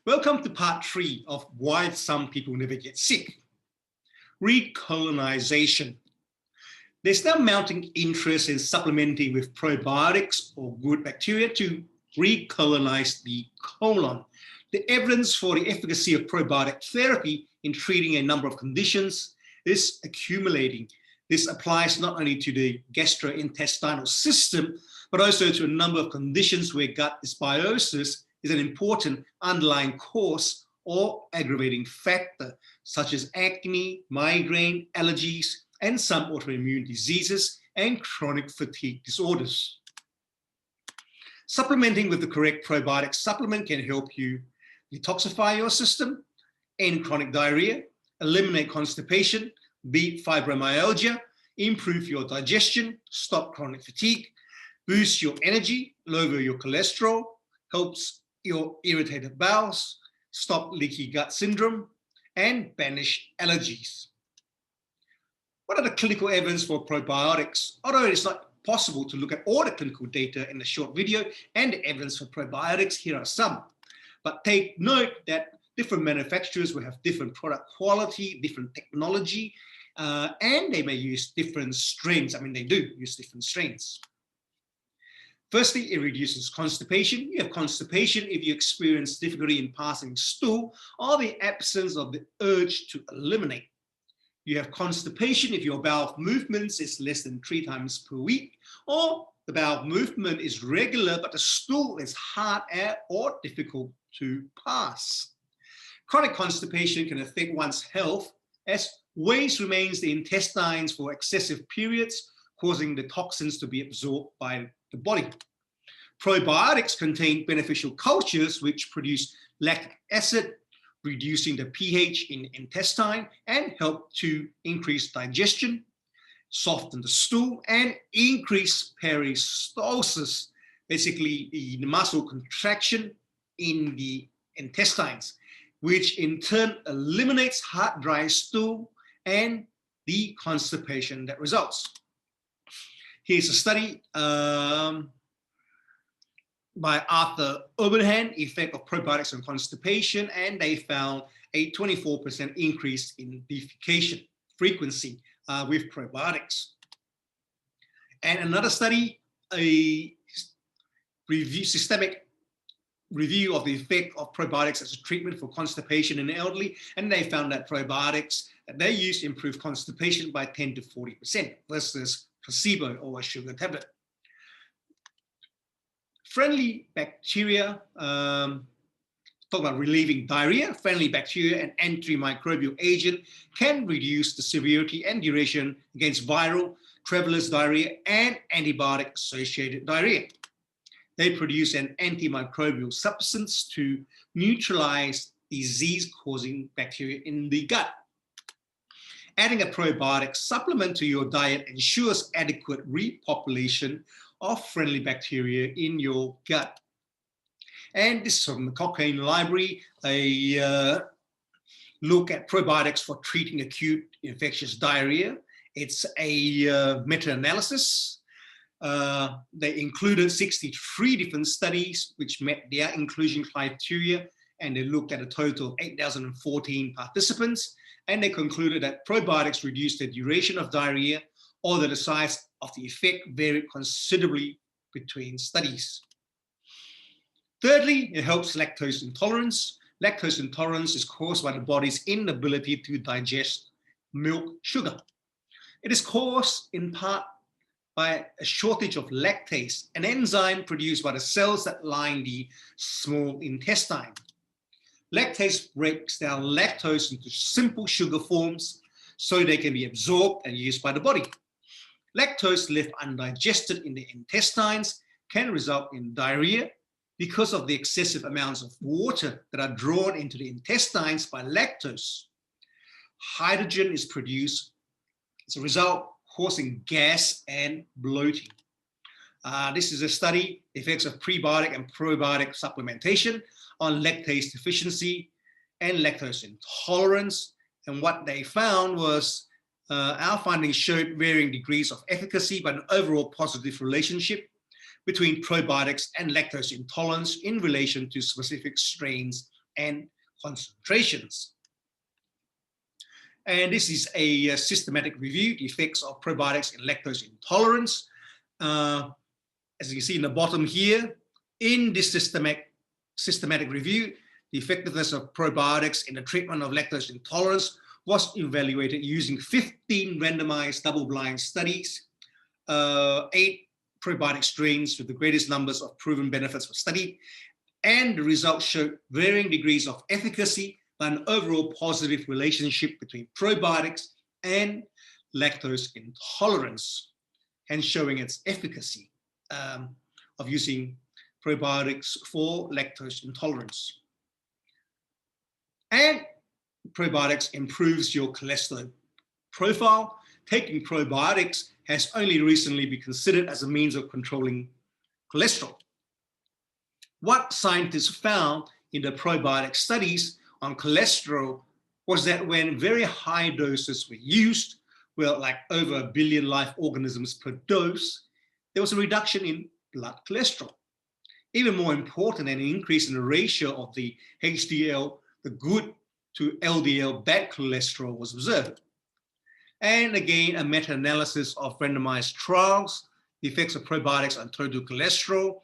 Welcome to part 3 of why some people never get sick. Recolonization. There's now mounting interest in supplementing with probiotics or good bacteria to recolonize the colon. The evidence for the efficacy of probiotic therapy in treating a number of conditions is accumulating. This applies not only to the gastrointestinal system, but also to a number of conditions where gut dysbiosis is an important underlying cause or aggravating factor, such as acne, migraine, allergies, and some autoimmune diseases and chronic fatigue disorders. Supplementing with the correct probiotic supplement can help you detoxify your system, end chronic diarrhea, eliminate constipation, beat fibromyalgia, improve your digestion, stop chronic fatigue, boost your energy, lower your cholesterol, helps your irritated bowels, stop leaky gut syndrome, and banish allergies. What are the clinical evidence for probiotics? Although it's not possible to look at all the clinical data in a short video and the evidence for probiotics, here are some. But take note that different manufacturers will have different product quality, different technology, and they may use different strains. I mean, they do use different strains. Firstly, it reduces constipation. You have constipation if you experience difficulty in passing stool or the absence of the urge to eliminate. You have constipation if your bowel movements is less than 3 times per week, or the bowel movement is regular, but the stool is hard or difficult to pass. Chronic constipation can affect one's health as waste remains in the intestines for excessive periods, causing the toxins to be absorbed by the body. Probiotics contain beneficial cultures which produce lactic acid, reducing the pH in the intestine and help to increase digestion, soften the stool, and increase peristalsis, basically the muscle contraction in the intestines, which in turn eliminates hard, dry stool and the constipation that results. Here's a study by Arthur Oberhan, effect of probiotics on constipation, and they found a 24% increase in defecation frequency with probiotics. And another study, a systemic review of the effect of probiotics as a treatment for constipation in the elderly, and they found that probiotics that they use improve constipation by 10 to 40% versus placebo or a sugar tablet. Friendly bacteria, talk about relieving diarrhea. Friendly bacteria and antimicrobial agent can reduce the severity and duration against viral, traveler's diarrhea, and antibiotic-associated diarrhea. They produce an antimicrobial substance to neutralize disease-causing bacteria in the gut. Adding a probiotic supplement to your diet ensures adequate repopulation of friendly bacteria in your gut. And this is from the Cochrane Library, a look at probiotics for treating acute infectious diarrhea. It's a meta-analysis. They included 63 different studies which met their inclusion criteria, and they looked at a total of 8,014 participants, and they concluded that probiotics reduced the duration of diarrhea, although the size of the effect varied considerably between studies. Thirdly, it helps lactose intolerance. Lactose intolerance is caused by the body's inability to digest milk sugar. It is caused in part by a shortage of lactase, an enzyme produced by the cells that line the small intestine. Lactase breaks down lactose into simple sugar forms so they can be absorbed and used by the body. Lactose left undigested in the intestines can result in diarrhea because of the excessive amounts of water that are drawn into the intestines by lactose. Hydrogen is produced as a result, causing gas and bloating. This is a study, effects of prebiotic and probiotic supplementation on lactase deficiency and lactose intolerance. And what they found was our findings showed varying degrees of efficacy, but an overall positive relationship between probiotics and lactose intolerance in relation to specific strains and concentrations. And this is a systematic review, the effects of probiotics in lactose intolerance. As you can see in the bottom here, in this systematic review, the effectiveness of probiotics in the treatment of lactose intolerance was evaluated using 15 randomized double-blind studies. 8 probiotic strains with the greatest numbers of proven benefits were studied, and the results showed varying degrees of efficacy, but an overall positive relationship between probiotics and lactose intolerance, hence showing its efficacy of using probiotics for lactose intolerance. And probiotics improves your cholesterol profile. Taking probiotics has only recently been considered as a means of controlling cholesterol. What scientists found in the probiotic studies on cholesterol was that when very high doses were used, well, like over 1 billion live organisms per dose, there was a reduction in blood cholesterol. Even more important, an increase in the ratio of the HDL, the good, to LDL bad cholesterol was observed. And again, a meta-analysis of randomized trials, the effects of probiotics on total cholesterol,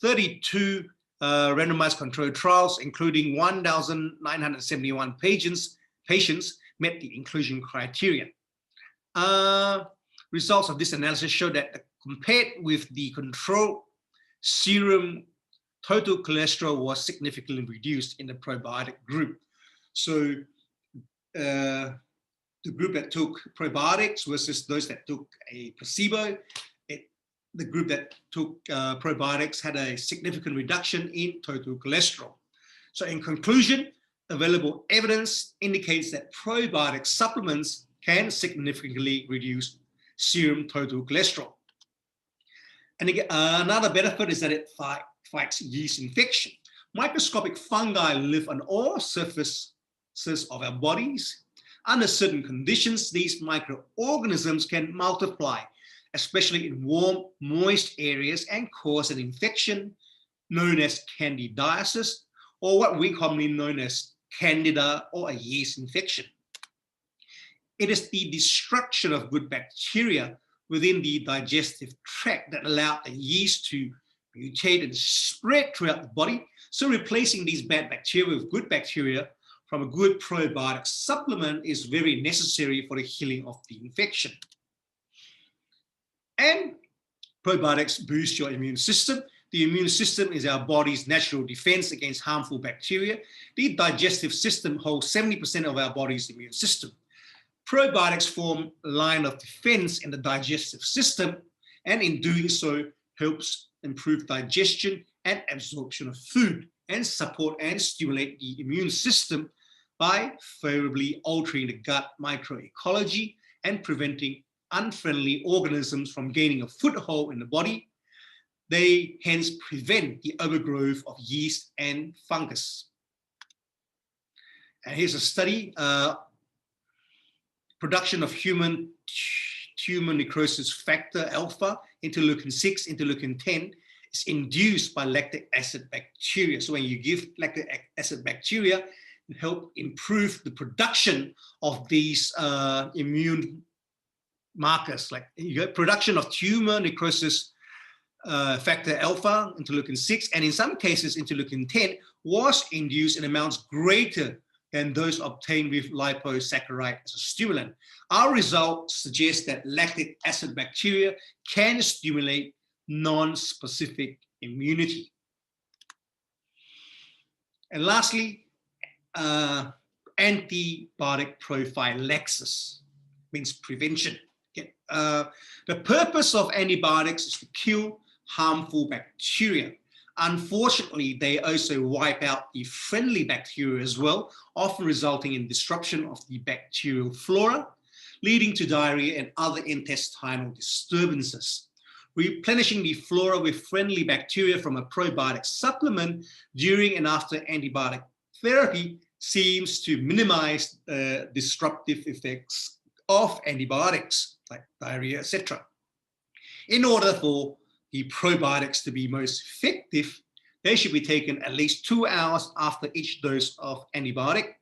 32 randomized controlled trials, including 1,971 patients met the inclusion criteria. Results of this analysis showed that compared with the control, serum total cholesterol was significantly reduced in the probiotic group. So the group that took probiotics versus those that took a placebo, the group that took probiotics had a significant reduction in total cholesterol. So in conclusion, available evidence indicates that probiotic supplements can significantly reduce serum total cholesterol. And again, another benefit is that it fights yeast infection. Microscopic fungi live on all surfaces of our bodies. Under certain conditions, these microorganisms can multiply, especially in warm, moist areas, and cause an infection known as candidiasis, or what we commonly know as candida, or a yeast infection. It is the destruction of good bacteria within the digestive tract that allowed the yeast to mutate and spread throughout the body. So replacing these bad bacteria with good bacteria from a good probiotic supplement is very necessary for the healing of the infection. And probiotics boost your immune system. The immune system is our body's natural defense against harmful bacteria. The digestive system holds 70% of our body's immune system. Probiotics form a line of defense in the digestive system, and in doing so, helps improve digestion and absorption of food, and support and stimulate the immune system by favorably altering the gut microecology and preventing unfriendly organisms from gaining a foothold in the body. They hence prevent the overgrowth of yeast and fungus. And here's a study, production of human tumor necrosis factor alpha, interleukin 6, interleukin 10, is induced by lactic acid bacteria. So when you give lactic acid bacteria, it helps improve the production of these immune markers, like you get production of tumor necrosis factor alpha, interleukin 6, and in some cases, interleukin 10 was induced in amounts greater than those obtained with liposaccharide as a stimulant. Our results suggest that lactic acid bacteria can stimulate non-specific immunity. And lastly, antibiotic prophylaxis means prevention. Okay. The purpose of antibiotics is to kill harmful bacteria. Unfortunately, they also wipe out the friendly bacteria as well, often resulting in disruption of the bacterial flora, leading to diarrhea and other intestinal disturbances. Replenishing the flora with friendly bacteria from a probiotic supplement during and after antibiotic therapy seems to minimize the disruptive effects of antibiotics, like diarrhea, etc. In order for the probiotics to be most effective, They should be taken at least 2 hours after each dose of antibiotic.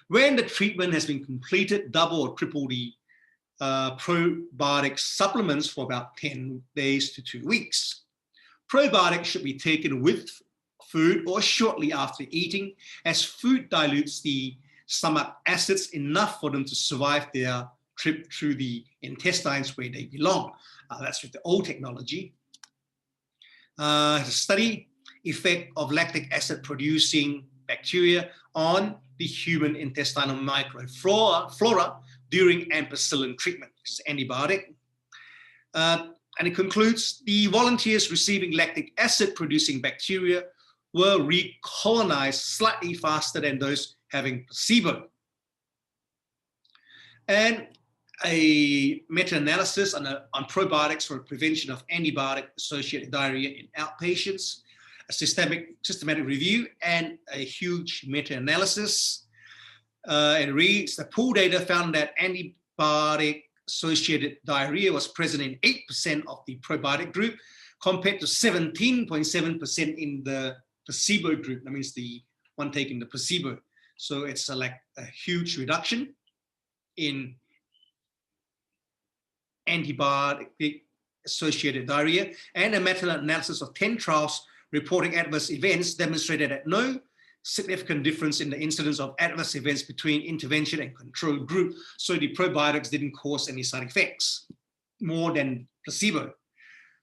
When the treatment has been completed, double or triple the probiotic supplements for about 10 days to 2 weeks. Probiotics should be taken with food or shortly after eating, as food dilutes the stomach acids enough for them to survive their trip through the intestines where they belong. That's with the old technology. To study effect of lactic acid producing bacteria on the human intestinal microflora during ampicillin treatment, which is antibiotic. And it concludes, the volunteers receiving lactic acid producing bacteria were recolonized slightly faster than those having placebo. And a meta-analysis on probiotics for prevention of antibiotic-associated diarrhea in outpatients, a systematic review, and a huge meta-analysis. It reads, the pooled data found that antibiotic-associated diarrhea was present in 8% of the probiotic group, compared to 17.7% in the placebo group. That means the one taking the placebo. So it's like a huge reduction in antibiotic-associated diarrhea. And a meta-analysis of 10 trials reporting adverse events demonstrated that no significant difference in the incidence of adverse events between intervention and control group. So the probiotics didn't cause any side effects more than placebo.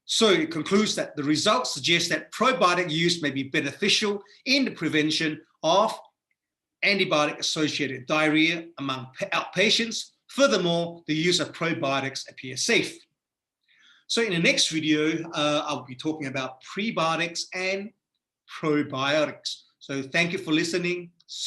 So it concludes that the results suggest that probiotic use may be beneficial in the prevention of antibiotic-associated diarrhea among outpatients. Furthermore, the use of probiotics appears safe. So in the next video, I'll be talking about prebiotics and probiotics. So thank you for listening. See you.